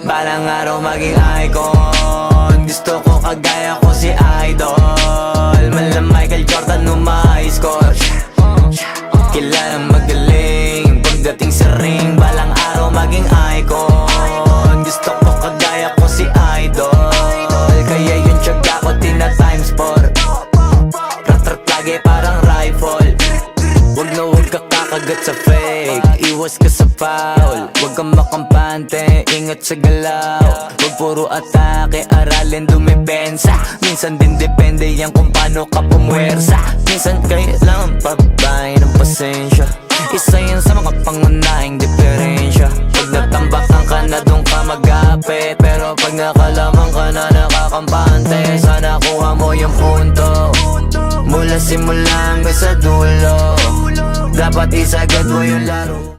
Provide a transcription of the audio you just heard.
Balang araw maging icon. Gusto ko kagaya ko si Idol. Mala Michael Jordan nung ma-high score. Kilalang magaling pagdating sa ring. Balang araw maging icon. Gusto ko kagaya ko si Idol. Kaya yung tiyaga ko tina-times 4. Rat-rat lagi parang rifle. Wag na wag ka kakagat sa fake. Iwas ka sa foul. Wag kang makampante, ingat sa galaw. Wag puro atake, aralin dumipensa. Minsan din depende yan kung paano ka pumwersa. Minsan kailangan pabay ng pasensya. Isa yan sa mga pangunahing diferensya. Pag natambakan ka na doon ka mag-apit. Pero pag nakalaman ka na nakakampante, sana kuha mo yung punto. Mula simula hanggang sa dulo, dapat isagad mo yung laro.